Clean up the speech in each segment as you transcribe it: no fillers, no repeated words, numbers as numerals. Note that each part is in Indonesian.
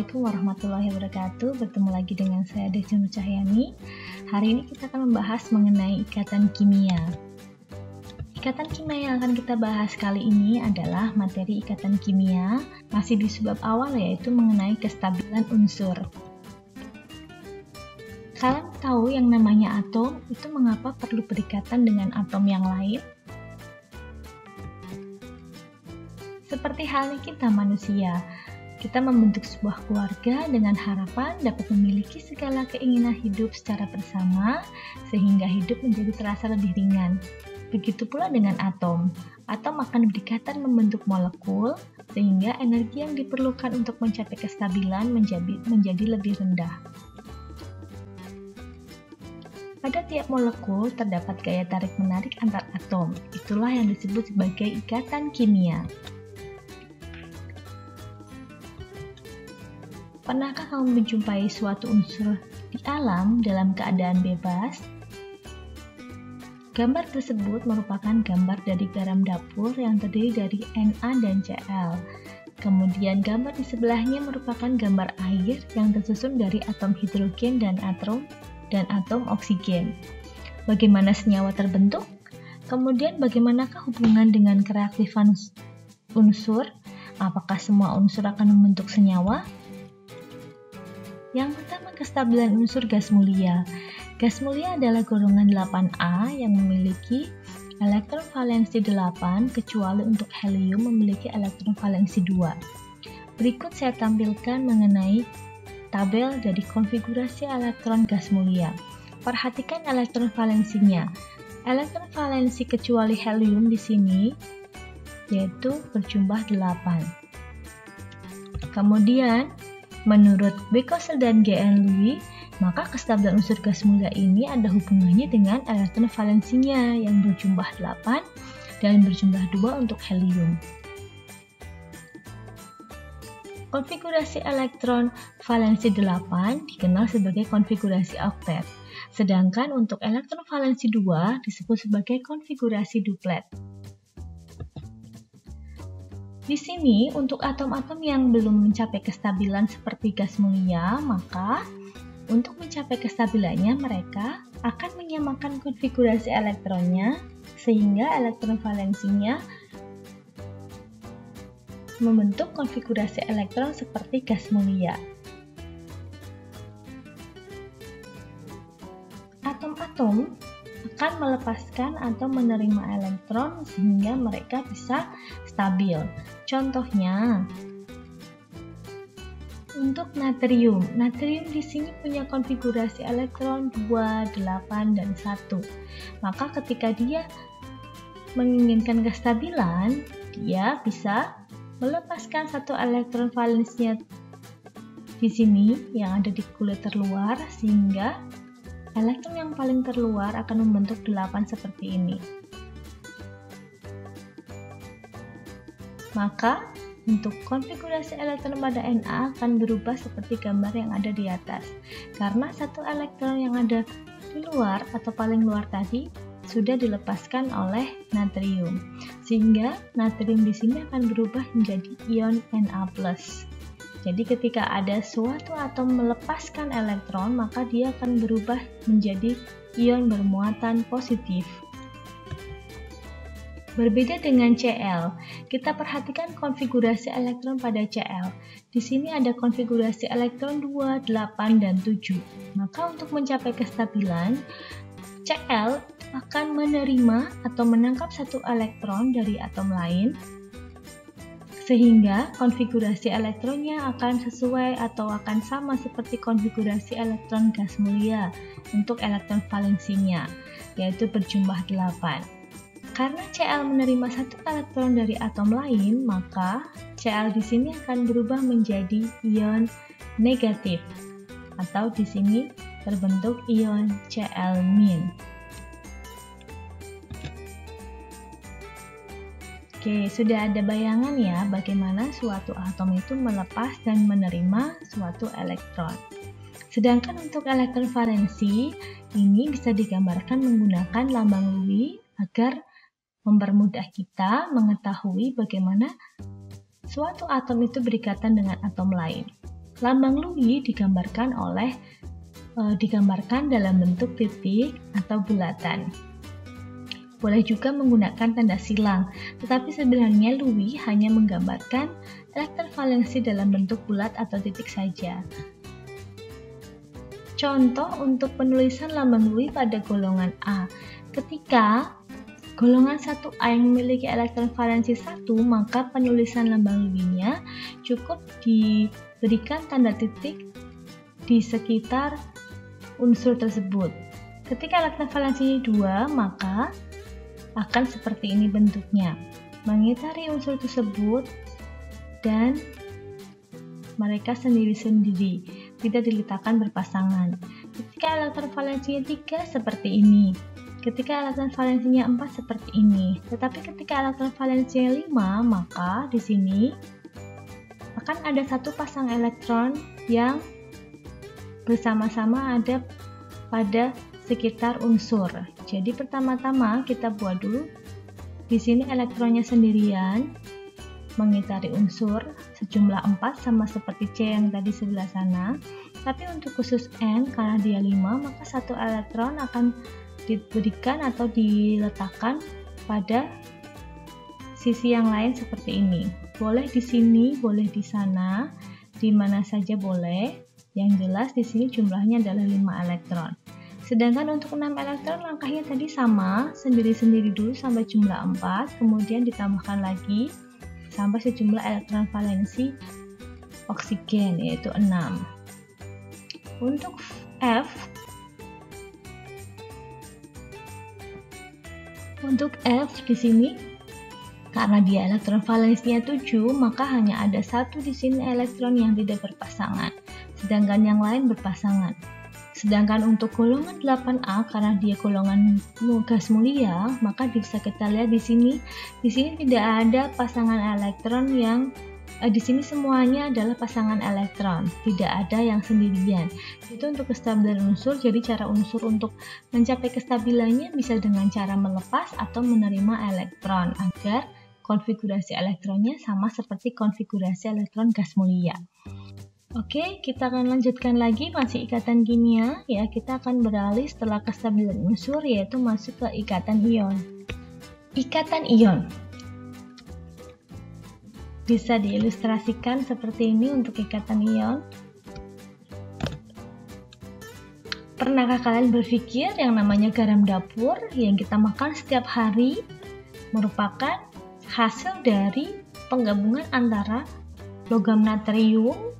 Assalamualaikum warahmatullahi wabarakatuh. Bertemu lagi dengan saya Desi Nur Cahyani. Hari ini kita akan membahas mengenai ikatan kimia. Ikatan kimia yang akan kita bahas kali ini adalah materi ikatan kimia, masih di sebab awal yaitu mengenai kestabilan unsur. Kalian tahu yang namanya atom itu mengapa perlu berikatan dengan atom yang lain? Seperti halnya kita manusia, kita membentuk sebuah keluarga dengan harapan dapat memiliki segala keinginan hidup secara bersama sehingga hidup menjadi terasa lebih ringan. Begitu pula dengan atom. Atom akan berikatan membentuk molekul sehingga energi yang diperlukan untuk mencapai kestabilan menjadi lebih rendah. Pada tiap molekul terdapat gaya tarik-menarik antar atom. Itulah yang disebut sebagai ikatan kimia. Pernahkah kamu menjumpai suatu unsur di alam dalam keadaan bebas? Gambar tersebut merupakan gambar dari garam dapur yang terdiri dari Na dan Cl. Kemudian gambar di sebelahnya merupakan gambar air yang tersusun dari atom hidrogen dan atom oksigen. Bagaimana senyawa terbentuk? Kemudian bagaimanakah hubungan dengan kereaktifan unsur? Apakah semua unsur akan membentuk senyawa? Yang pertama, kestabilan unsur gas mulia. Gas mulia adalah golongan 8A yang memiliki elektron valensi 8 kecuali untuk helium memiliki elektron valensi 2. Berikut saya tampilkan mengenai tabel dari konfigurasi elektron gas mulia. Perhatikan elektron valensinya. Elektron valensi kecuali helium di sini yaitu berjumlah 8. Kemudian menurut Becquerel dan G.N. Louis, maka kestabilan unsur gas mulia ini ada hubungannya dengan elektron valensinya yang berjumlah 8 dan berjumlah 2 untuk helium. Konfigurasi elektron valensi 8 dikenal sebagai konfigurasi oktet, sedangkan untuk elektron valensi 2 disebut sebagai konfigurasi duplet. Di sini, untuk atom-atom yang belum mencapai kestabilan seperti gas mulia, maka untuk mencapai kestabilannya mereka akan menyamakan konfigurasi elektronnya sehingga elektron valensinya membentuk konfigurasi elektron seperti gas mulia. Atom-atom akan melepaskan atau menerima elektron sehingga mereka bisa stabil. Contohnya, untuk natrium. Natrium di sini punya konfigurasi elektron 2, 8, dan 1. Maka ketika dia menginginkan kestabilan, dia bisa melepaskan satu elektron valensinya di sini yang ada di kulit terluar sehingga elektron yang paling terluar akan membentuk 8 seperti ini. Maka, untuk konfigurasi elektron pada Na akan berubah seperti gambar yang ada di atas. Karena satu elektron yang ada di luar atau paling luar tadi sudah dilepaskan oleh natrium. Sehingga natrium di sini akan berubah menjadi ion Na+. Jadi ketika ada suatu atom melepaskan elektron, maka dia akan berubah menjadi ion bermuatan positif. Berbeda dengan Cl, kita perhatikan konfigurasi elektron pada Cl. Di sini ada konfigurasi elektron 2, 8, dan 7. Maka untuk mencapai kestabilan, Cl akan menerima atau menangkap satu elektron dari atom lain, sehingga konfigurasi elektronnya akan sesuai atau akan sama seperti konfigurasi elektron gas mulia untuk elektron valensinya, yaitu berjumlah 8. Karena Cl menerima satu elektron dari atom lain, maka Cl di sini akan berubah menjadi ion negatif, atau di sini terbentuk ion Cl-. Oke, sudah ada bayangan ya bagaimana suatu atom itu melepas dan menerima suatu elektron. Sedangkan untuk elektron valensi, ini bisa digambarkan menggunakan lambang Louis agar mempermudah kita mengetahui bagaimana suatu atom itu berikatan dengan atom lain. Lambang Lewis digambarkan dalam bentuk titik atau bulatan. Boleh juga menggunakan tanda silang, tetapi sebenarnya Lewis hanya menggambarkan elektron valensi dalam bentuk bulat atau titik saja. Contoh untuk penulisan lambang Lewis pada golongan A. Ketika golongan 1A yang memiliki elektron valensi 1, maka penulisan lambang Lewis-nya cukup diberikan tanda titik di sekitar unsur tersebut. Ketika elektron valensinya 2, maka akan seperti ini bentuknya. Mengitari unsur tersebut dan mereka sendiri-sendiri, tidak diletakkan berpasangan. Ketika elektron valensinya 3 seperti ini. Ketika elektron valensinya 4 seperti ini. Tetapi ketika elektron valensinya 5, maka di sini akan ada satu pasang elektron yang bersama-sama ada pada sekitar unsur. Jadi pertama-tama kita buat dulu di sini elektronnya sendirian mengitari unsur sejumlah 4 sama seperti C yang tadi sebelah sana. Tapi untuk khusus N karena dia 5, maka satu elektron akan diberikan atau diletakkan pada sisi yang lain seperti ini. Boleh di sini, boleh di sana, di mana saja boleh. Yang jelas di sini jumlahnya adalah 5 elektron. Sedangkan untuk 6 elektron langkahnya tadi sama, sendiri-sendiri dulu sampai jumlah 4, kemudian ditambahkan lagi sampai sejumlah elektron valensi oksigen yaitu 6. Untuk F di sini karena dia elektron valensinya 7, maka hanya ada satu di sini elektron yang tidak berpasangan, sedangkan yang lain berpasangan. Sedangkan untuk golongan 8A karena dia golongan gas mulia, maka bisa kita lihat di sini tidak ada pasangan elektron yang di sini semuanya adalah pasangan elektron, tidak ada yang sendirian. Itu untuk kestabilan unsur. Jadi cara unsur untuk mencapai kestabilannya bisa dengan cara melepas atau menerima elektron agar konfigurasi elektronnya sama seperti konfigurasi elektron gas mulia. Oke, kita akan lanjutkan lagi masih ikatan kimia ya. Kita akan beralih setelah kestabilan unsur yaitu masuk ke ikatan ion. Ikatan ion bisa diilustrasikan seperti ini untuk ikatan ion. Pernahkah kalian berpikir yang namanya garam dapur yang kita makan setiap hari merupakan hasil dari penggabungan antara logam natrium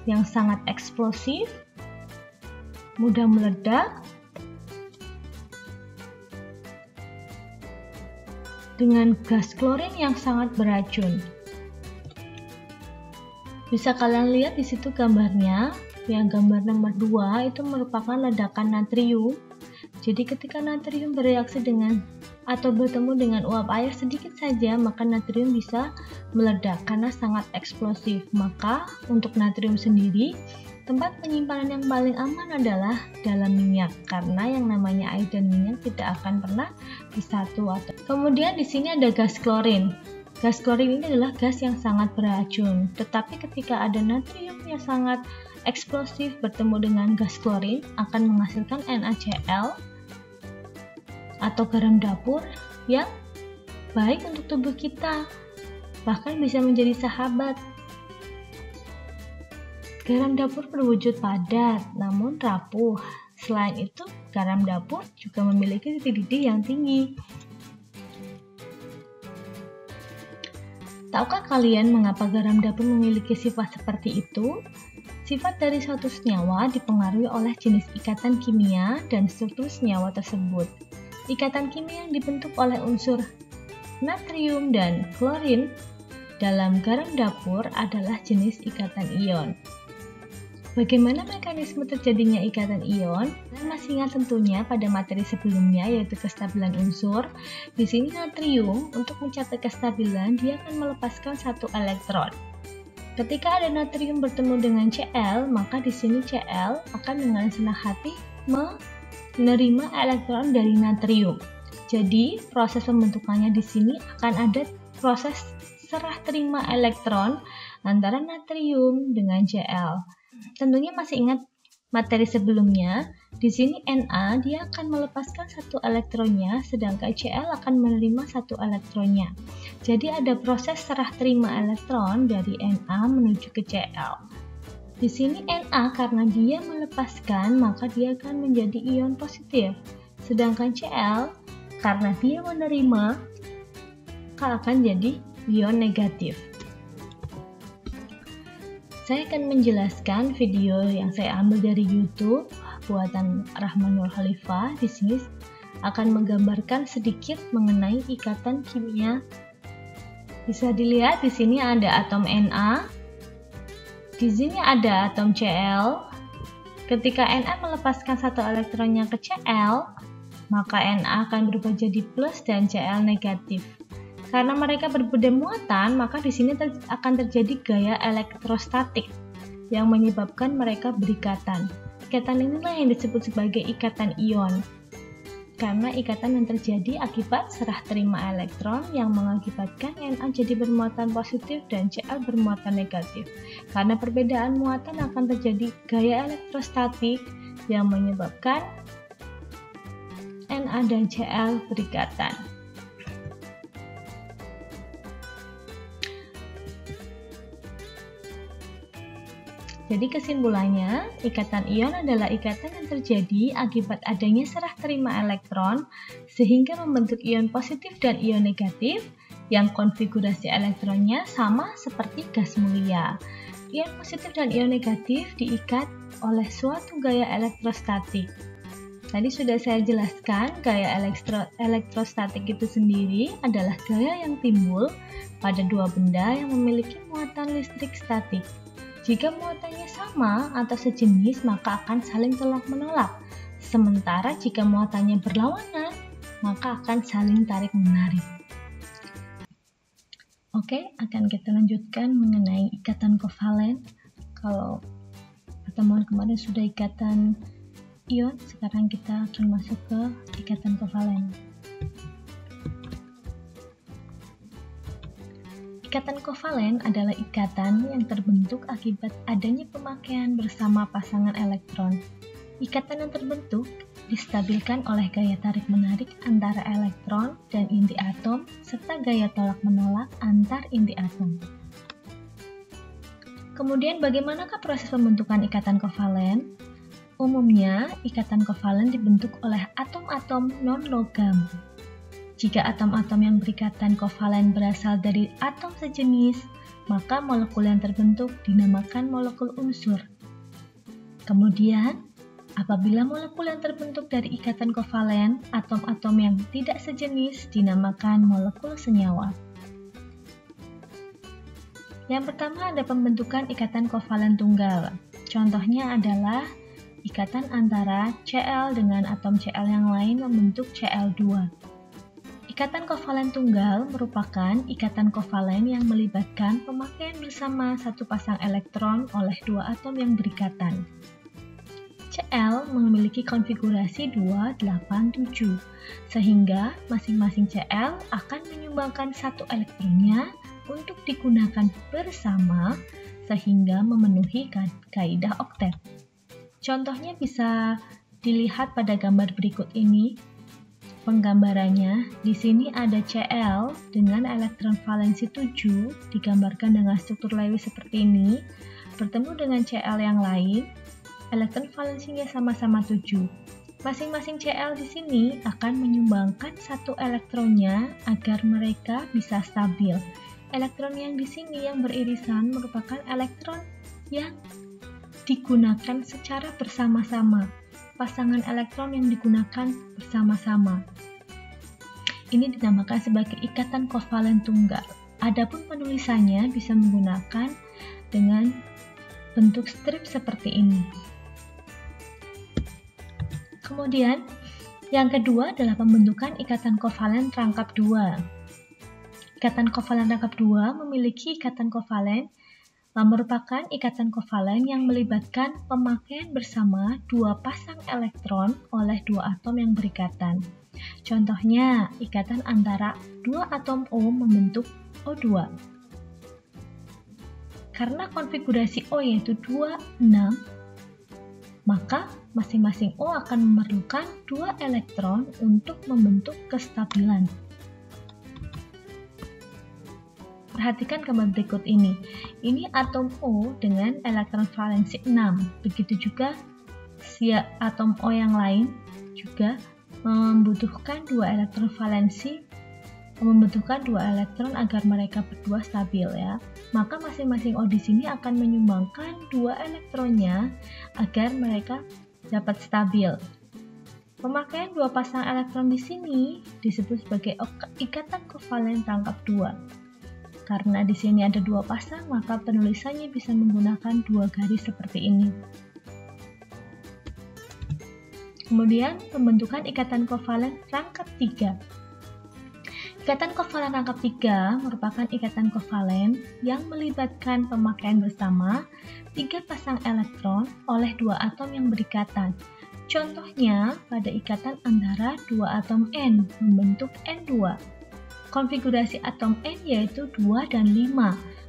yang sangat eksplosif, mudah meledak, dengan gas klorin yang sangat beracun. Bisa kalian lihat di situ gambarnya, yang gambar nomor 2 itu merupakan ledakan natrium. Jadi ketika natrium bereaksi dengan atau bertemu dengan uap air sedikit saja, maka natrium bisa meledak karena sangat eksplosif. Maka untuk natrium sendiri, tempat penyimpanan yang paling aman adalah dalam minyak, karena yang namanya air dan minyak tidak akan pernah bersatu. Kemudian di sini ada gas klorin. Gas klorin ini adalah gas yang sangat beracun. Tetapi ketika ada natrium yang sangat eksplosif bertemu dengan gas klorin, akan menghasilkan NaCl atau garam dapur yang baik untuk tubuh kita, bahkan bisa menjadi sahabat. Garam dapur berwujud padat namun rapuh. Selain itu, garam dapur juga memiliki titik didih yang tinggi. Tahukah kalian mengapa garam dapur memiliki sifat seperti itu? Sifat dari suatu senyawa dipengaruhi oleh jenis ikatan kimia dan struktur senyawa tersebut. Ikatan kimia yang dibentuk oleh unsur natrium dan klorin dalam garam dapur adalah jenis ikatan ion. Bagaimana mekanisme terjadinya ikatan ion? Kalian masih ingat tentunya pada materi sebelumnya yaitu kestabilan unsur. Di sini natrium untuk mencapai kestabilan dia akan melepaskan satu elektron. Ketika ada natrium bertemu dengan Cl, maka di sini Cl akan dengan senang hati menerima elektron dari natrium. Jadi proses pembentukannya di sini akan ada proses serah terima elektron antara natrium dengan Cl. Tentunya masih ingat materi sebelumnya. Di sini Na dia akan melepaskan satu elektronnya, sedangkan Cl akan menerima satu elektronnya. Jadi ada proses serah terima elektron dari Na menuju ke Cl. Di sini Na karena dia melepaskan, maka dia akan menjadi ion positif. Sedangkan Cl karena dia menerima, maka akan jadi ion negatif. Saya akan menjelaskan video yang saya ambil dari YouTube buatan Rahmanul Khalifah. Di sini akan menggambarkan sedikit mengenai ikatan kimia. Bisa dilihat di sini ada atom Na, di sini ada atom Cl. Ketika Na melepaskan satu elektronnya ke Cl, maka Na akan berubah jadi plus dan Cl negatif. Karena mereka berbeda muatan, maka di sini akan terjadi gaya elektrostatik yang menyebabkan mereka berikatan. Ikatan inilah yang disebut sebagai ikatan ion. Karena ikatan yang terjadi akibat serah terima elektron yang mengakibatkan Na jadi bermuatan positif dan Cl bermuatan negatif. Karena perbedaan muatan akan terjadi gaya elektrostatik yang menyebabkan Na dan Cl berikatan. Jadi kesimpulannya, ikatan ion adalah ikatan yang terjadi akibat adanya serah terima elektron sehingga membentuk ion positif dan ion negatif yang konfigurasi elektronnya sama seperti gas mulia. Ion positif dan ion negatif diikat oleh suatu gaya elektrostatik. Tadi sudah saya jelaskan, gaya elektrostatik itu sendiri adalah gaya yang timbul pada dua benda yang memiliki muatan listrik statik. Jika muatannya sama atau sejenis, maka akan saling tolak-menolak. Sementara jika muatannya berlawanan, maka akan saling tarik-menarik. Oke, akan kita lanjutkan mengenai ikatan kovalen. Kalau pertemuan kemarin sudah ikatan ion, sekarang kita akan masuk ke ikatan kovalen. Ikatan kovalen adalah ikatan yang terbentuk akibat adanya pemakaian bersama pasangan elektron. Ikatan yang terbentuk distabilkan oleh gaya tarik-menarik antara elektron dan inti atom serta gaya tolak-menolak antar inti atom. Kemudian bagaimanakah proses pembentukan ikatan kovalen? Umumnya, ikatan kovalen dibentuk oleh atom-atom non-logam. Jika atom-atom yang berikatan kovalen berasal dari atom sejenis, maka molekul yang terbentuk dinamakan molekul unsur. Kemudian, apabila molekul yang terbentuk dari ikatan kovalen, atom-atom yang tidak sejenis dinamakan molekul senyawa. Yang pertama ada pembentukan ikatan kovalen tunggal. Contohnya adalah ikatan antara Cl dengan atom Cl yang lain membentuk Cl2. Ikatan kovalen tunggal merupakan ikatan kovalen yang melibatkan pemakaian bersama satu pasang elektron oleh dua atom yang berikatan. Cl memiliki konfigurasi 2, 8, 7, sehingga masing-masing Cl akan menyumbangkan satu elektronnya untuk digunakan bersama sehingga memenuhi kaidah oktet. Contohnya bisa dilihat pada gambar berikut ini. Penggambarannya, di sini ada Cl dengan elektron valensi 7 digambarkan dengan struktur Lewis seperti ini, bertemu dengan Cl yang lain, elektron valensinya sama-sama 7. Masing-masing Cl di sini akan menyumbangkan satu elektronnya agar mereka bisa stabil. Elektron yang di sini yang beririsan merupakan elektron yang digunakan secara bersama-sama. Pasangan elektron yang digunakan bersama-sama. Ini dinamakan sebagai ikatan kovalen tunggal. Adapun penulisannya bisa menggunakan dengan bentuk strip seperti ini. Kemudian, yang kedua adalah pembentukan ikatan kovalen rangkap 2. Ikatan kovalen rangkap 2 memiliki ikatan kovalen merupakan ikatan kovalen yang melibatkan pemakaian bersama dua pasang elektron oleh dua atom yang berikatan. Contohnya, ikatan antara dua atom O membentuk O2. Karena konfigurasi O yaitu 2, 6, maka masing-masing O akan memerlukan 2 elektron untuk membentuk kestabilan. Perhatikan gambar berikut ini. Ini atom O dengan elektron valensi 6. Begitu juga atom O yang lain juga membutuhkan 2 elektron valensi, membutuhkan 2 elektron agar mereka berdua stabil ya. Maka masing-masing O di sini akan menyumbangkan 2 elektronnya agar mereka dapat stabil. Pemakaian 2 pasang elektron di sini disebut sebagai ikatan kovalen rangkap 2. Karena di sini ada 2 pasang, maka penulisannya bisa menggunakan 2 garis seperti ini. Kemudian pembentukan ikatan kovalen rangkap 3. Ikatan kovalen rangkap 3 merupakan ikatan kovalen yang melibatkan pemakaian bersama 3 pasang elektron oleh 2 atom yang berikatan. Contohnya pada ikatan antara 2 atom N membentuk N2. Konfigurasi atom N yaitu 2 dan 5,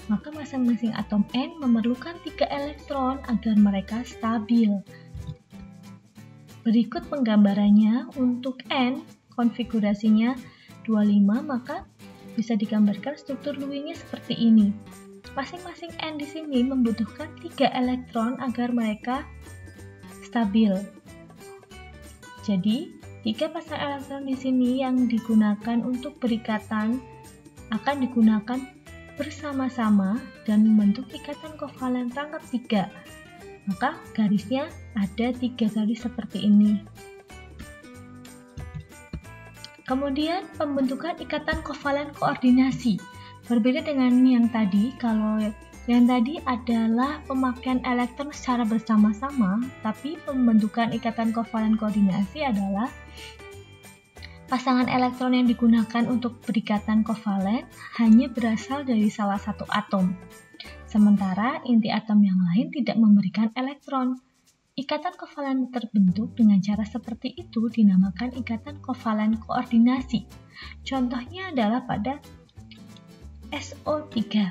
maka masing-masing atom N memerlukan 3 elektron agar mereka stabil. Berikut penggambarannya. Untuk N, konfigurasinya 25, maka bisa digambarkan struktur Lewis-nya seperti ini. Masing-masing N di sini membutuhkan 3 elektron agar mereka stabil. Jadi, 3 pasang elektron di sini yang digunakan untuk berikatan akan digunakan bersama-sama dan membentuk ikatan kovalen rangkap 3. Maka garisnya ada 3 garis seperti ini. Kemudian pembentukan ikatan kovalen koordinasi. Berbeda dengan yang tadi, kalau yang tadi adalah pemakaian elektron secara bersama-sama, tapi pembentukan ikatan kovalen koordinasi adalah pasangan elektron yang digunakan untuk berikatan kovalen hanya berasal dari salah satu atom. Sementara inti atom yang lain tidak memberikan elektron. Ikatan kovalen terbentuk dengan cara seperti itu dinamakan ikatan kovalen koordinasi. Contohnya adalah pada SO3.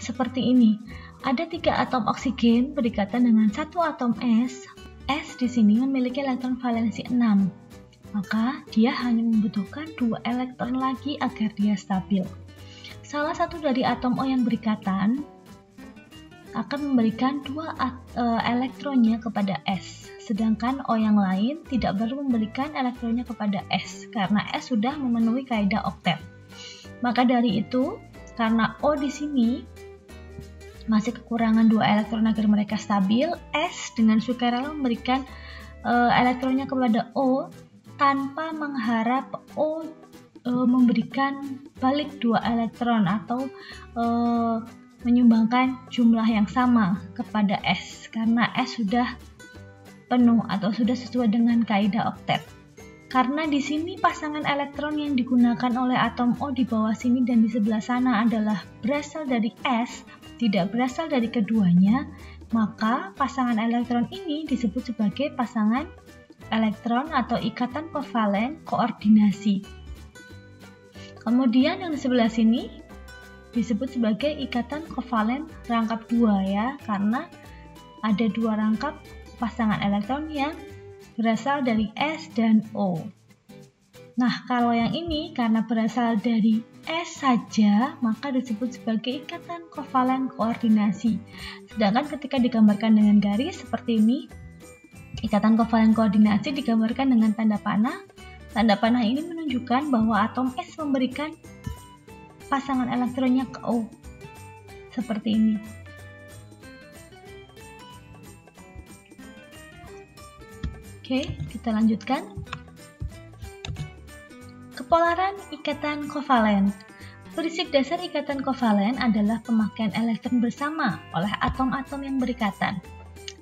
Seperti ini, ada 3 atom oksigen berikatan dengan 1 atom S. S di sini memiliki elektron valensi 6, maka dia hanya membutuhkan 2 elektron lagi agar dia stabil. Salah satu dari atom O yang berikatan akan memberikan 2 elektronnya kepada S, sedangkan O yang lain tidak perlu memberikan elektronnya kepada S, karena S sudah memenuhi kaidah oktet. Maka dari itu, karena O di sini masih kekurangan 2 elektron agar mereka stabil, S dengan sukarela memberikan elektronnya kepada O tanpa mengharap O memberikan balik 2 elektron atau menyumbangkan jumlah yang sama kepada S, karena S sudah penuh atau sudah sesuai dengan kaidah oktet. Karena di sini pasangan elektron yang digunakan oleh atom O di bawah sini dan di sebelah sana adalah berasal dari S, tidak berasal dari keduanya, maka pasangan elektron ini disebut sebagai pasangan elektron atau ikatan kovalen koordinasi. Kemudian yang di sebelah sini disebut sebagai ikatan kovalen rangkap 2 ya, karena ada 2 rangkap pasangan elektron yang berasal dari S dan O. Nah, kalau yang ini karena berasal dari S saja, maka disebut sebagai ikatan kovalen koordinasi. Sedangkan ketika digambarkan dengan garis seperti ini, ikatan kovalen koordinasi digambarkan dengan tanda panah. Tanda panah ini menunjukkan bahwa atom S memberikan pasangan elektronnya ke O. Seperti ini. Oke, kita lanjutkan. Kepolaran ikatan kovalen. Prinsip dasar ikatan kovalen adalah pemakaian elektron bersama oleh atom-atom yang berikatan.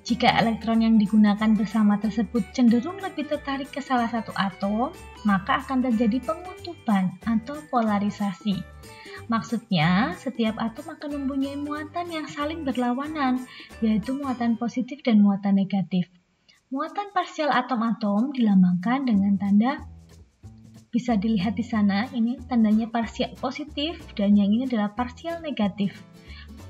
Jika elektron yang digunakan bersama tersebut cenderung lebih tertarik ke salah satu atom, maka akan terjadi pengutupan atau polarisasi. Maksudnya, setiap atom akan mempunyai muatan yang saling berlawanan, yaitu muatan positif dan muatan negatif. Muatan parsial atom-atom dilambangkan dengan tanda, bisa dilihat di sana, ini tandanya parsial positif dan yang ini adalah parsial negatif.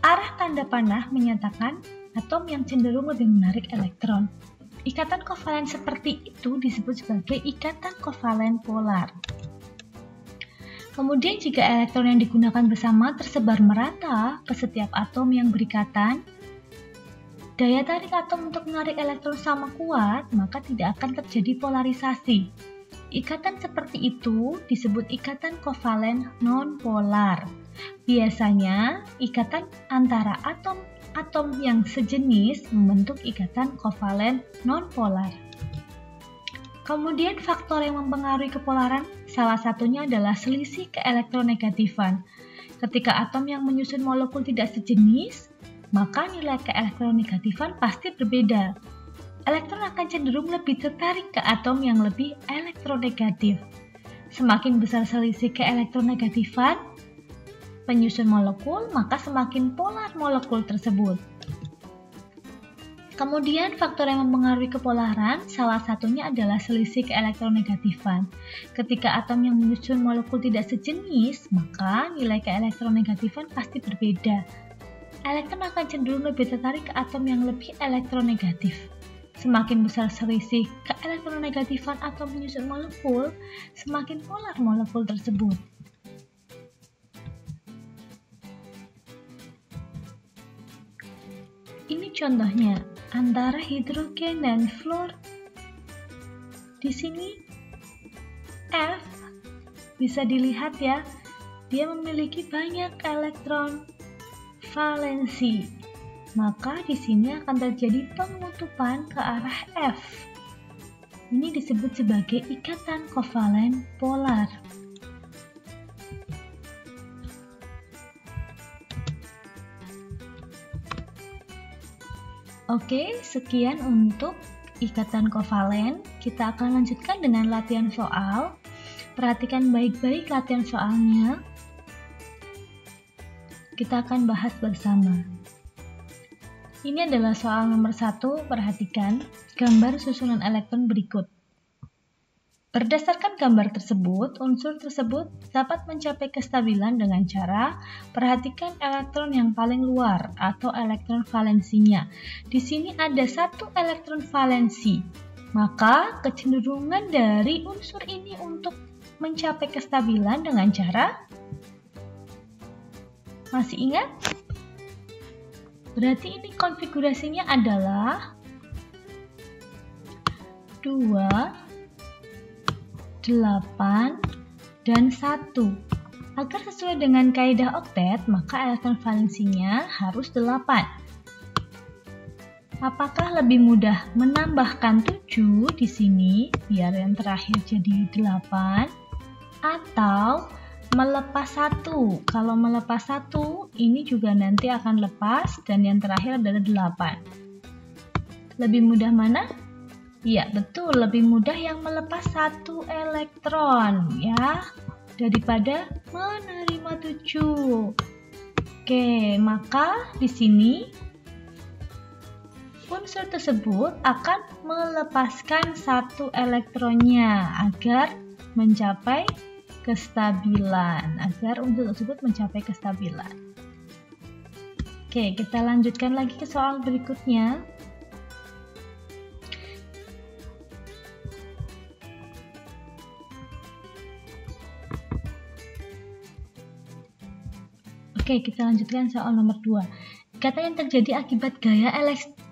Arah tanda panah menyatakan atom yang cenderung lebih menarik elektron. Ikatan kovalen seperti itu disebut sebagai ikatan kovalen polar. Kemudian jika elektron yang digunakan bersama tersebar merata ke setiap atom yang berikatan, daya tarik atom untuk menarik elektron sama kuat, maka tidak akan terjadi polarisasi. Ikatan seperti itu disebut ikatan kovalen non-polar. Biasanya, ikatan antara atom yang sejenis membentuk ikatan kovalen non-polar. Kemudian faktor yang mempengaruhi kepolaran, salah satunya adalah selisih keelektronegatifan. Ketika atom yang menyusun molekul tidak sejenis, maka nilai keelektronegatifan pasti berbeda. Elektron akan cenderung lebih tertarik ke atom yang lebih elektronegatif. Semakin besar selisih keelektronegatifan penyusun molekul, maka semakin polar molekul tersebut. Kemudian faktor yang mempengaruhi kepolaran, salah satunya adalah selisih keelektronegatifan. Ketika atom yang menyusun molekul tidak sejenis, maka nilai keelektronegatifan pasti berbeda. Elektron akan cenderung lebih tertarik ke atom yang lebih elektronegatif. Semakin besar selisih keelektronegatifan atom menyusun molekul, semakin polar molekul tersebut. Ini contohnya antara hidrogen dan fluor. Di sini F bisa dilihat ya, dia memiliki banyak elektron valensi. Maka di sini akan terjadi pengutupan ke arah F. Ini disebut sebagai ikatan kovalen polar. Oke, sekian untuk ikatan kovalen. Kita akan lanjutkan dengan latihan soal. Perhatikan baik-baik latihan soalnya. Kita akan bahas bersama. Ini adalah soal nomor 1. Perhatikan gambar susunan elektron berikut. Berdasarkan gambar tersebut, unsur tersebut dapat mencapai kestabilan dengan cara perhatikan elektron yang paling luar atau elektron valensinya. Di sini ada 1 elektron valensi. Maka kecenderungan dari unsur ini untuk mencapai kestabilan dengan cara, masih ingat? Berarti ini konfigurasinya adalah 2, 8, dan 1. Agar sesuai dengan kaidah oktet, maka elektron valensinya harus 8. Apakah lebih mudah menambahkan 7 di sini, biar yang terakhir jadi 8, atau melepas 1? Kalau melepas 1, ini juga nanti akan lepas, dan yang terakhir adalah 8. Lebih mudah mana? Ya, betul, lebih mudah yang melepas 1 elektron ya daripada menerima 7. Oke, maka di sini unsur tersebut akan melepaskan 1 elektronnya agar mencapai kestabilan, agar unsur tersebut mencapai kestabilan. Oke, kita lanjutkan lagi ke soal berikutnya. Oke, kita lanjutkan soal nomor 2. Ikatan yang terjadi akibat gaya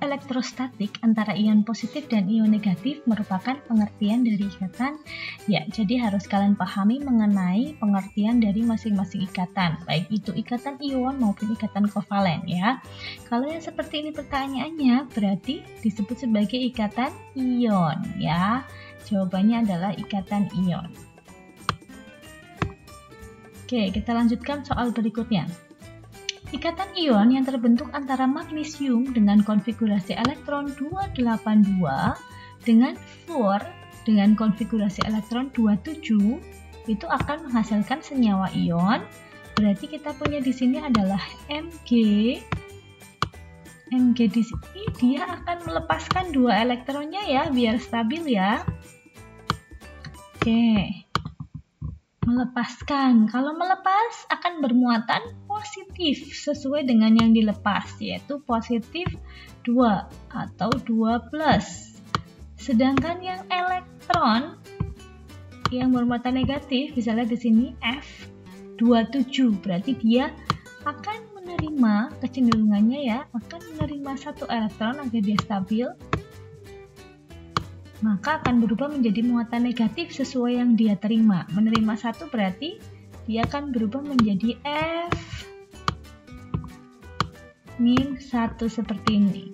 elektrostatik antara ion positif dan ion negatif merupakan pengertian dari ikatan. Ya, jadi harus kalian pahami mengenai pengertian dari masing-masing ikatan, baik itu ikatan ion maupun ikatan kovalen ya. Kalau yang seperti ini pertanyaannya, berarti disebut sebagai ikatan ion ya. Jawabannya adalah ikatan ion. Oke, kita lanjutkan soal berikutnya. Ikatan ion yang terbentuk antara magnesium dengan konfigurasi elektron 282 dengan fluor dengan konfigurasi elektron 27 itu akan menghasilkan senyawa ion. Berarti kita punya di sini adalah Mg. Mg di sini dia akan melepaskan 2 elektronnya ya biar stabil ya. Oke. melepaskan. Kalau melepas akan bermuatan positif sesuai dengan yang dilepas, yaitu positif 2 atau 2+. Sedangkan yang elektron yang bermuatan negatif, misalnya di sini F27, berarti dia akan menerima, kecenderungannya ya, akan menerima satu elektron agar dia stabil, maka akan berubah menjadi muatan negatif sesuai yang dia terima. Menerima satu berarti dia akan berubah menjadi F-1 seperti ini.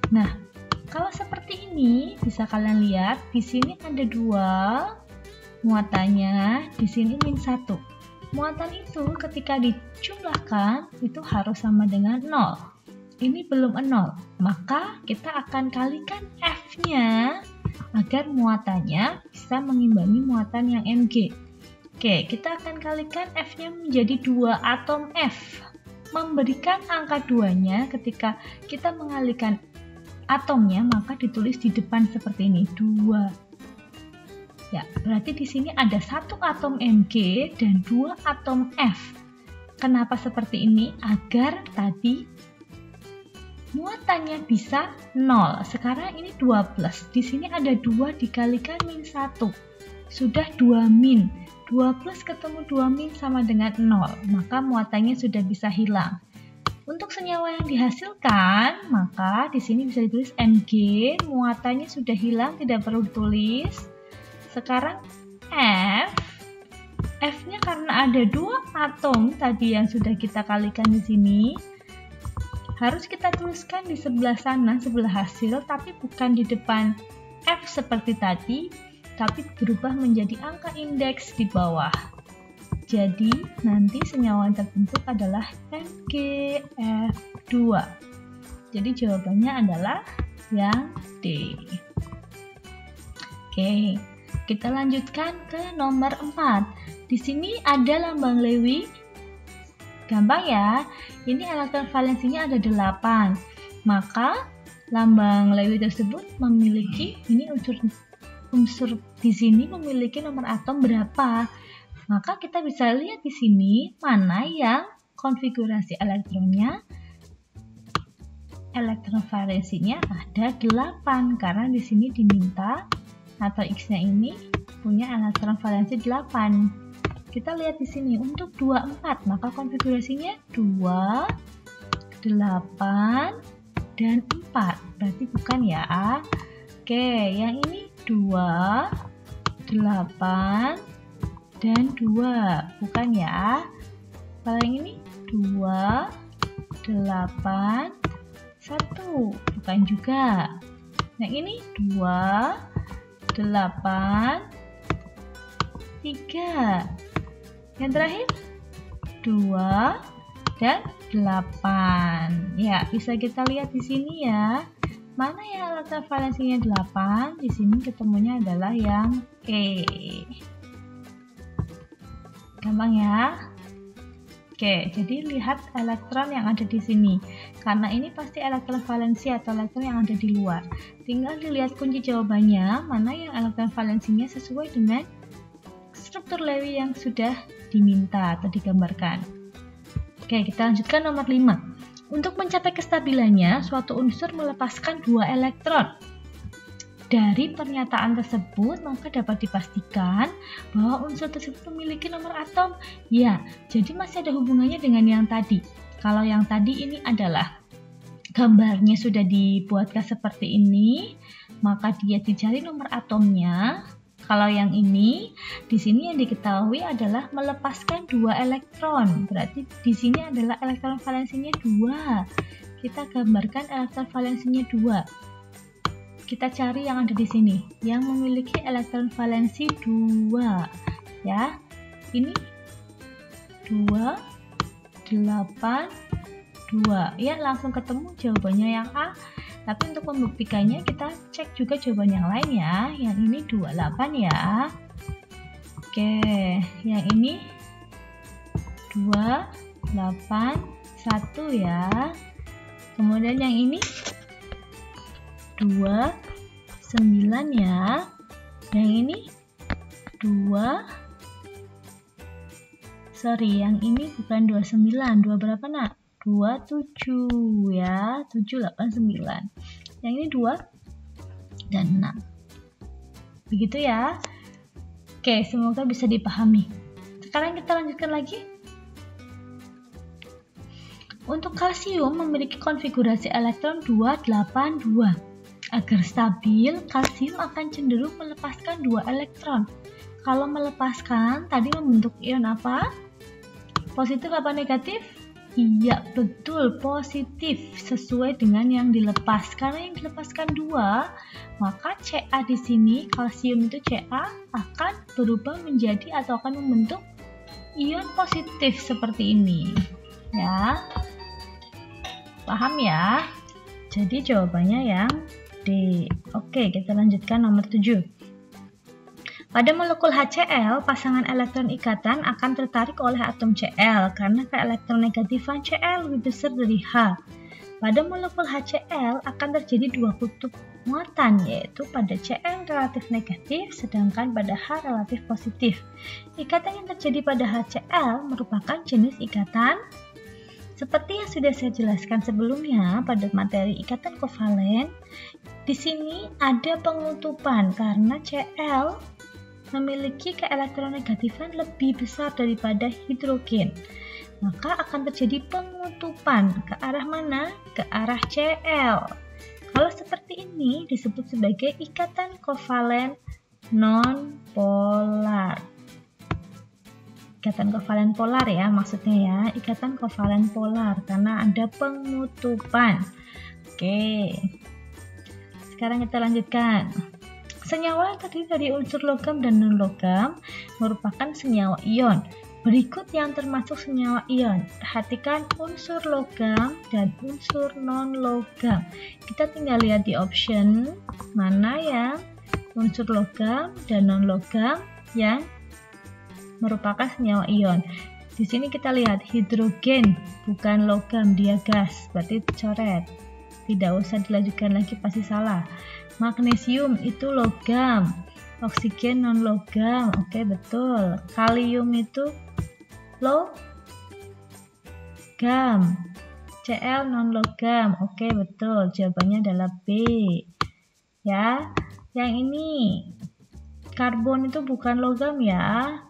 Nah, kalau seperti ini bisa kalian lihat di sini ada 2 muatannya, di sini -1. Muatan itu ketika dijumlahkan itu harus sama dengan 0. Ini belum 0, maka kita akan kalikan F-nya agar muatannya bisa mengimbangi muatan yang Mg. Oke, kita akan kalikan F-nya menjadi 2 atom F. Memberikan angka 2-nya ketika kita mengalihkan atomnya, maka ditulis di depan seperti ini, 2. Ya, berarti di sini ada 1 atom Mg dan 2 atom F. Kenapa seperti ini? Agar tadi muatannya bisa 0. Sekarang ini 2+. Di sini ada 2 dikalikan -1. Sudah 2-. 2+ ketemu 2- sama dengan 0. Maka muatannya sudah bisa hilang. Untuk senyawa yang dihasilkan, maka di sini bisa ditulis Mg, muatannya sudah hilang, tidak perlu ditulis. Sekarang F. F-nya karena ada 2 atom tadi yang sudah kita kalikan di sini, harus kita tuliskan di sebelah sana, sebelah hasil, tapi bukan di depan F seperti tadi, tapi berubah menjadi angka indeks di bawah. Jadi, nanti senyawa yang terbentuk adalah MgF2. Jadi, jawabannya adalah yang D. Oke, kita lanjutkan ke nomor 4. Di sini ada lambang Lewy. Gampang ya, ini elektron valensinya ada 8, maka lambang Lewy tersebut memiliki, ini unsur di sini memiliki nomor atom berapa, maka kita bisa lihat di sini mana yang konfigurasi elektronnya, elektron valensinya ada 8, karena di sini diminta atau X-nya ini punya elektron valensi 8. Kita lihat di sini untuk 24, maka konfigurasinya 2, 8, dan 4. Berarti bukan ya. Oke, yang ini 2, 8, dan 2. Bukan ya. Kalau yang ini 2, 8, 1. Bukan juga. Yang ini 2, 8, 3. Yang terakhir 2 dan 8. Ya, bisa kita lihat di sini ya. Mana yang elektron valensinya 8? Di sini ketemunya adalah yang E. Gampang ya? Oke, jadi lihat elektron yang ada di sini. Karena ini pasti elektron valensi atau elektron yang ada di luar. Tinggal dilihat kunci jawabannya, mana yang elektron valensinya sesuai dengan struktur Lewy yang sudah diminta atau digambarkan. Oke, kita lanjutkan nomor 5. Untuk mencapai kestabilannya, suatu unsur melepaskan 2 elektron. Dari pernyataan tersebut, maka dapat dipastikan bahwa unsur tersebut memiliki nomor atom. Ya, jadi masih ada hubungannya dengan yang tadi. Kalau yang tadi ini adalah gambarnya sudah dibuatkan seperti ini, maka dia dicari nomor atomnya. Kalau yang ini, di sini yang diketahui adalah melepaskan 2 elektron. Berarti di sini adalah elektron valensinya 2. Kita gambarkan elektron valensinya 2. Kita cari yang ada di sini, yang memiliki elektron valensi 2. Ya, ini 2, 8, 2. Ya, langsung ketemu jawabannya yang A. Tapi untuk membuktikannya kita cek juga jawaban yang lain ya. Yang ini 28 ya. Oke, yang ini 2, 8, 1 ya. Kemudian yang ini 2, 9 ya. Yang ini yang ini bukan 29, 2 berapa nak? 27 ya, 7, 8, 9. Yang ini 2 dan 6. Begitu ya. Oke, semoga bisa dipahami. Sekarang kita lanjutkan lagi. Untuk kalsium memiliki konfigurasi elektron 282. Agar stabil, kalsium akan cenderung melepaskan 2 elektron. Kalau melepaskan, tadi membentuk ion apa? Positif apa negatif? Iya, betul, positif. Sesuai dengan yang dilepas. Karena yang dilepaskan 2, maka Ca di sini, kalsium itu Ca, akan berubah menjadi atau akan membentuk ion positif seperti ini. Ya, paham ya? Jadi jawabannya yang D. Oke, kita lanjutkan nomor 7. Pada molekul HCl, pasangan elektron ikatan akan tertarik oleh atom Cl karena keelektronegatifan Cl lebih besar dari H. Pada molekul HCl akan terjadi 2 kutub muatan, yaitu pada Cl relatif negatif sedangkan pada H relatif positif. Ikatan yang terjadi pada HCl merupakan jenis ikatan seperti yang sudah saya jelaskan sebelumnya pada materi ikatan kovalen. Di sini ada pengutupan karena Cl memiliki keelektronegatifan lebih besar daripada hidrogen. Maka akan terjadi pengutupan ke arah mana? Ke arah Cl. Kalau seperti ini disebut sebagai ikatan kovalen non-polar. Ikatan kovalen polar ya maksudnya ya, ikatan kovalen polar karena ada pengutupan. Oke. Sekarang kita lanjutkan. Senyawa yang terdiri dari unsur logam dan non-logam merupakan senyawa ion. Berikut yang termasuk senyawa ion. Perhatikan unsur logam dan unsur non-logam. Kita tinggal lihat di option mana yang unsur logam dan non-logam yang merupakan senyawa ion. Di sini kita lihat hidrogen bukan logam, dia gas, berarti coret. Tidak usah dilanjutkan lagi, pasti salah. Magnesium itu logam, oksigen non logam, oke betul. Kalium itu logam, Cl non logam, oke betul. Jawabannya adalah B. Ya, yang ini karbon itu bukan logam ya,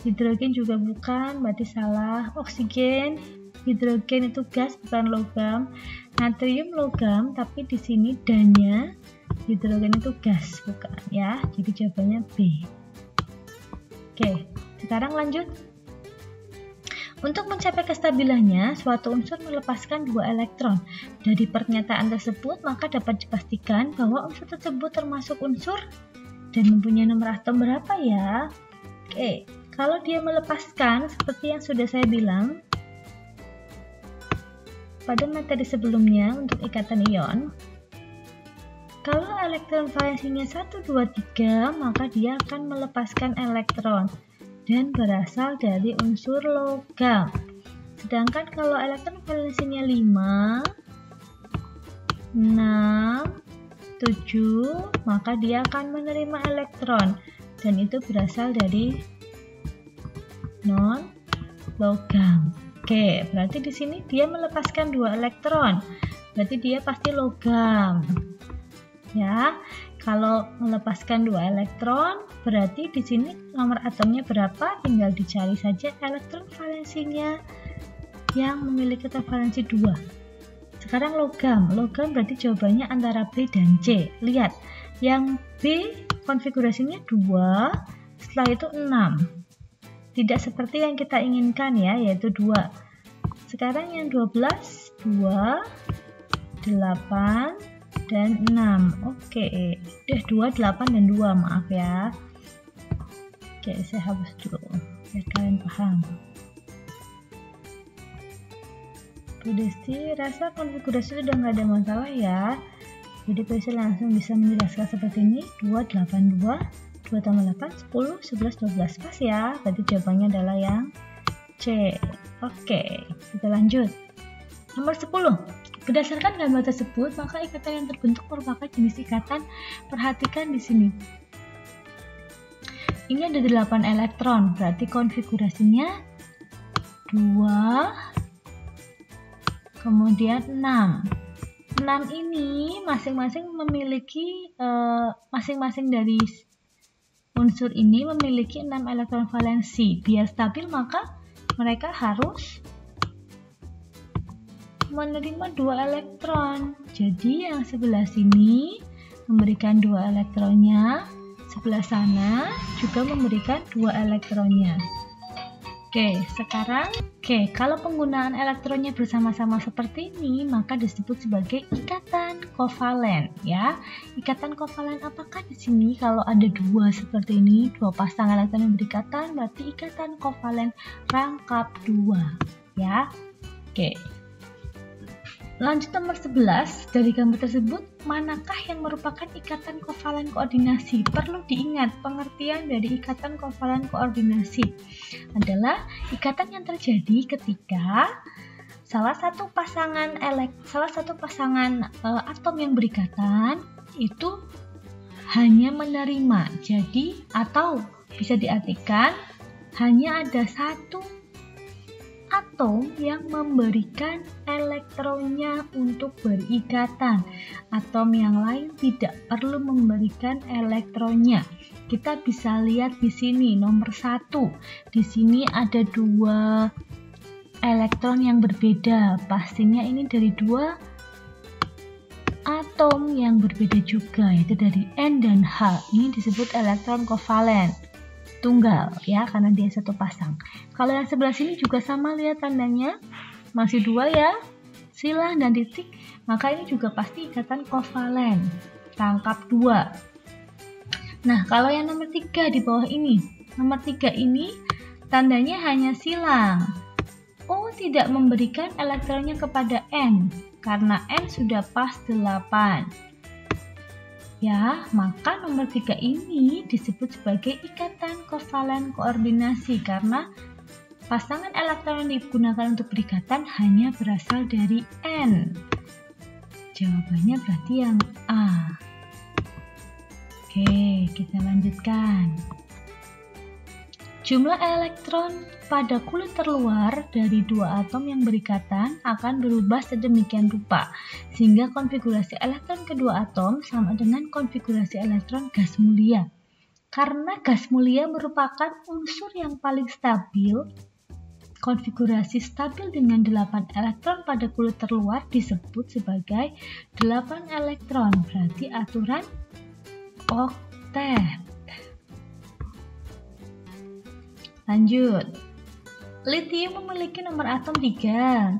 hidrogen juga bukan, berarti salah. Oksigen, hidrogen itu gas bukan logam. Natrium logam, tapi di sini dannya hidrogen itu gas bukan ya. Jadi jawabannya B. Oke, sekarang lanjut. Untuk mencapai kestabilannya, suatu unsur melepaskan 2 elektron. Dari pernyataan tersebut, maka dapat dipastikan bahwa unsur tersebut termasuk unsur dan mempunyai nomor atom berapa ya? Oke, kalau dia melepaskan seperti yang sudah saya bilang pada materi sebelumnya untuk ikatan ion, kalau elektron valensinya 1, 2, 3, maka dia akan melepaskan elektron dan berasal dari unsur logam. Sedangkan kalau elektron valensinya 5, 6, 7, maka dia akan menerima elektron dan itu berasal dari non-logam. Oke, berarti di sini dia melepaskan 2 elektron. Berarti dia pasti logam. Ya, kalau melepaskan 2 elektron, berarti di sini nomor atomnya berapa? Tinggal dicari saja elektron valensinya yang memiliki valensi 2. Sekarang logam. Logam berarti jawabannya antara B dan C. Lihat, yang B konfigurasinya 2, setelah itu 6. Tidak seperti yang kita inginkan ya, yaitu 2. Sekarang yang 12, 2, 8, dan 6. Oke, 2, 8, dan 2, maaf ya. Oke, saya hapus dulu, biar kalian paham. Bu Desti, rasa konfigurasi udah nggak ada masalah ya. Jadi bisa langsung bisa menjelaskan seperti ini, 2, 8, 2, 2 tambah 8, 10, 11, 12. Pas ya, berarti jawabannya adalah yang C. Oke, kita lanjut. Nomor 10. Berdasarkan gambar tersebut, maka ikatan yang terbentuk merupakan jenis ikatan. Perhatikan di sini. ini ada 8 elektron, berarti konfigurasinya 2, kemudian 6. 6 ini masing-masing memiliki masing-masing dari unsur ini memiliki 6 elektron valensi. Biar stabil maka mereka harus menerima 2 elektron. Jadi yang sebelah sini memberikan 2 elektronnya, sebelah sana juga memberikan 2 elektronnya. Kalau penggunaan elektronnya bersama-sama seperti ini, maka disebut sebagai ikatan kovalen, ya. Ikatan kovalen apakah di sini? Kalau ada 2 seperti ini, 2 pasang elektron yang berikatan, berarti ikatan kovalen rangkap 2, ya. Lanjut nomor 11, dari gambar tersebut, manakah yang merupakan ikatan kovalen koordinasi? Perlu diingat, pengertian dari ikatan kovalen koordinasi adalah ikatan yang terjadi ketika salah satu pasangan atom yang berikatan itu hanya menerima. Jadi, atau bisa diartikan hanya ada satu atom yang memberikan elektronnya untuk berikatan. Atom yang lain tidak perlu memberikan elektronnya. Kita bisa lihat di sini nomor 1. Di sini ada 2 elektron yang berbeda. Pastinya ini dari 2 atom yang berbeda juga, yaitu dari N dan H. Ini disebut elektron kovalen tunggal, ya, karena dia satu pasang. Kalau yang sebelah sini juga sama, lihat tandanya masih 2 ya, silang dan titik, maka ini juga pasti ikatan kovalen rangkap 2. Nah, kalau yang nomor 3 di bawah ini, nomor 3 ini tandanya hanya silang. O tidak memberikan elektronnya kepada N karena N sudah pas 8. Ya, maka nomor 3 ini disebut sebagai ikatan kovalen koordinasi karena pasangan elektron yang digunakan untuk berikatan hanya berasal dari N. Jawabannya berarti yang A. Oke, kita lanjutkan. Jumlah elektron pada kulit terluar dari 2 atom yang berikatan akan berubah sedemikian rupa, sehingga konfigurasi elektron kedua atom sama dengan konfigurasi elektron gas mulia. Karena gas mulia merupakan unsur yang paling stabil, konfigurasi stabil dengan 8 elektron pada kulit terluar disebut sebagai 8 elektron, berarti aturan oktet. Lanjut. Litium memiliki nomor atom 3.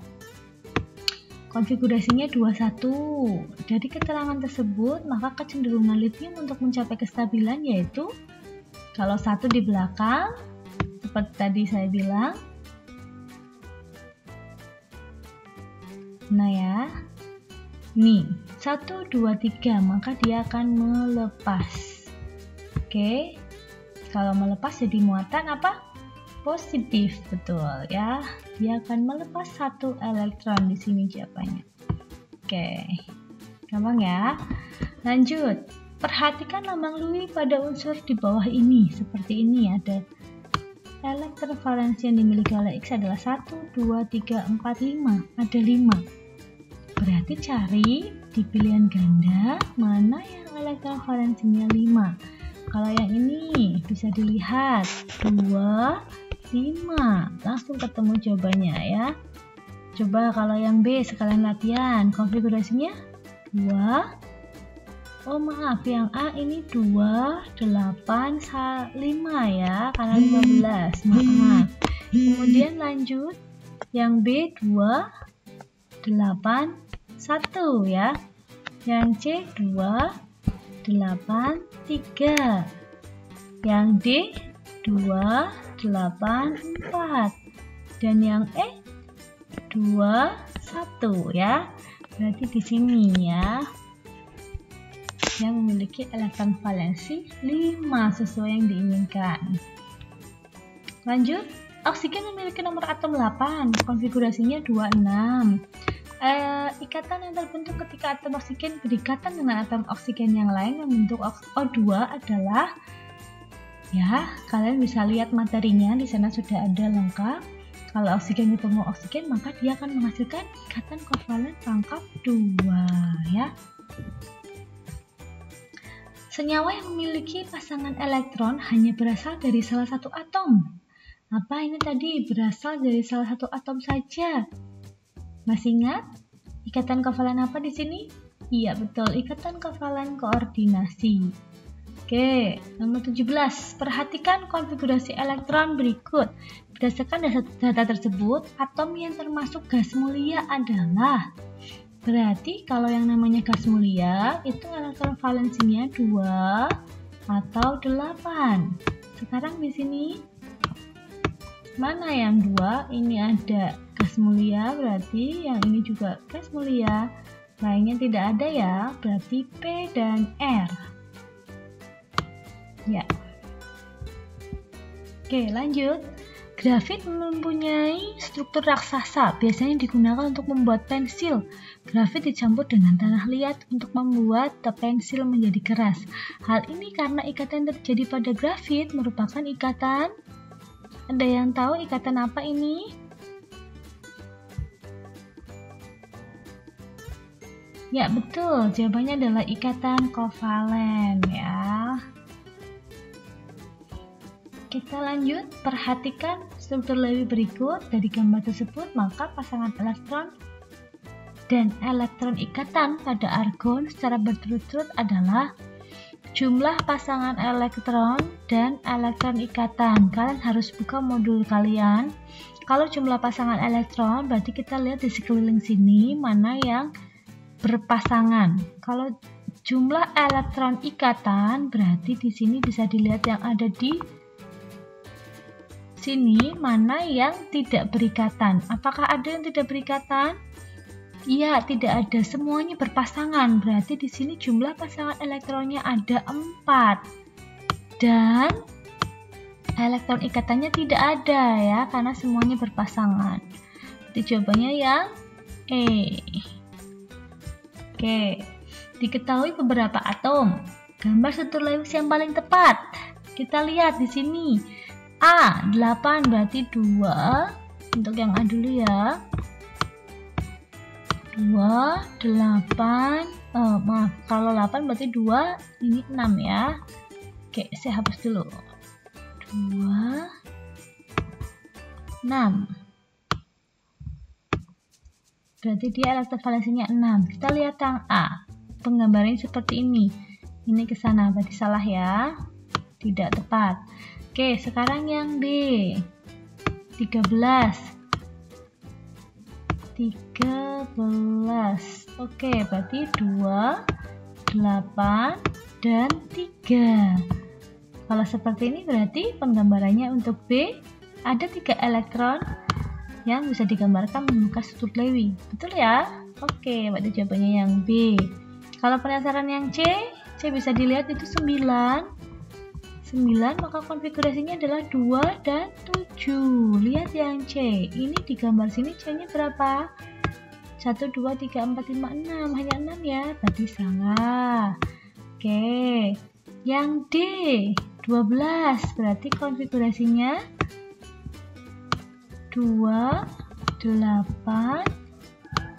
Konfigurasinya 21. Dari keterangan tersebut, maka kecenderungan litium untuk mencapai kestabilan yaitu kalau 1 di belakang, seperti tadi saya bilang. Nah ya. Nih, 1, 2, 3, maka dia akan melepas. Oke. Kalau melepas jadi muatan apa? Positif, betul ya. Dia akan melepas 1 elektron di sini jawabannya. Oke, gampang ya. Lanjut, perhatikan lambang Lewis pada unsur di bawah ini. Seperti ini ada elektron valensi yang dimiliki oleh X adalah 1, 2, 3, 4, 5. Ada 5. Berarti cari di pilihan ganda mana yang elektron valensinya 5. Kalau yang ini bisa dilihat 2, 5, langsung ketemu jawabannya ya. Coba kalau yang B sekalian latihan, konfigurasinya 2. Oh maaf, yang A ini 2, 8, 5 ya, karena 15, maaf. Kemudian lanjut, yang B 2, 8, 1 ya. Yang C 2, 8, 3. Yang D 2, 8, 4. Dan yang E 2, 1 ya. Berarti di sini ya. Yang memiliki elektron valensi 5 sesuai yang diinginkan. Lanjut, oksigen memiliki nomor atom 8, konfigurasinya 26. Ikatan yang terbentuk ketika atom oksigen berikatan dengan atom oksigen yang lain membentuk O2 adalah Ya, kalian bisa lihat materinya di sana sudah ada lengkap. Kalau oksigen ketemu oksigen, maka dia akan menghasilkan ikatan kovalen rangkap 2 ya. Senyawa yang memiliki pasangan elektron hanya berasal dari salah satu atom. Apa ini tadi? Berasal dari salah satu atom saja. Masih ingat? Ikatan kovalen apa di sini? Iya, betul. Ikatan kovalen koordinasi. Oke, nomor 17. Perhatikan konfigurasi elektron berikut. Berdasarkan data tersebut, atom yang termasuk gas mulia adalah. Berarti kalau yang namanya gas mulia, itu elektron valensinya 2 atau 8. Sekarang di sini, mana yang 2? Ini ada gas mulia, berarti yang ini juga gas mulia. Lainnya tidak ada ya, berarti P dan R. Ya. Oke, lanjut. Grafit mempunyai struktur raksasa, biasanya digunakan untuk membuat pensil. Grafit dicampur dengan tanah liat untuk membuat pensil menjadi keras. Hal ini karena ikatan yang terjadi pada grafit merupakan ikatan. Ada yang tahu ikatan apa ini? Ya, betul. Jawabannya adalah ikatan kovalen ya. Kita lanjut, perhatikan struktur Lewis berikut. Dari gambar tersebut, maka pasangan elektron dan elektron ikatan pada argon secara berturut-turut adalah jumlah pasangan elektron dan elektron ikatan. Kalian harus buka modul kalian. Kalau jumlah pasangan elektron, berarti kita lihat di sekeliling sini mana yang berpasangan. Kalau jumlah elektron ikatan, berarti di sini bisa dilihat yang ada di sini mana yang tidak berikatan. Apakah ada yang tidak berikatan? Iya, tidak ada. Semuanya berpasangan. Berarti di sini jumlah pasangan elektronnya ada 4. Dan elektron ikatannya tidak ada ya, karena semuanya berpasangan. Jadi jawabannya yang E. Oke. Diketahui beberapa atom. Gambar struktur Lewis yang paling tepat. Kita lihat di sini. A, 8 berarti 2. Untuk yang A dulu ya. 2, 8. Maaf, kalau 8 berarti 2, ini 6 ya. Oke, saya hapus dulu. 2, 6. Berarti dia elektron valensinya 6. Kita lihat yang A. Penggambarannya seperti ini. Ini ke sana, berarti salah ya. Tidak tepat. Oke, sekarang yang B. 13. Oke, berarti 2, 8, dan 3. Kalau seperti ini berarti penggambarannya untuk B ada 3 elektron yang bisa digambarkan menggunakan struktur Lewis. Betul ya? Oke, berarti jawabannya yang B. Kalau penasaran yang C bisa dilihat itu 9, maka konfigurasinya adalah 2 dan 7. Lihat yang C. Ini di gambar sini C-nya berapa? 1, 2, 3, 4, 5, 6. Hanya 6 ya. Berarti salah. Oke. Yang D. 12. Berarti konfigurasinya 2, 8,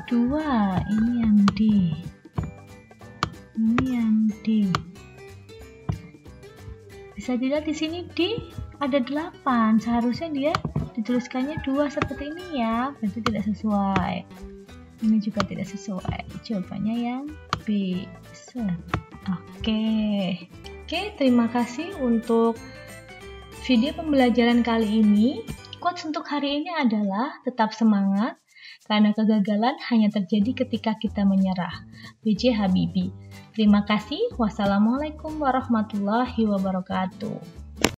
2. Ini yang D. Ini yang D. Bisa dilihat di sini D ada 8. Seharusnya dia dituliskannya 2 seperti ini ya. Berarti tidak sesuai. Ini juga tidak sesuai. Jawabannya yang B. Oke, terima kasih untuk video pembelajaran kali ini. Quotes untuk hari ini adalah tetap semangat karena kegagalan hanya terjadi ketika kita menyerah. B.J. Habibie. Terima kasih. Wassalamualaikum warahmatullahi wabarakatuh.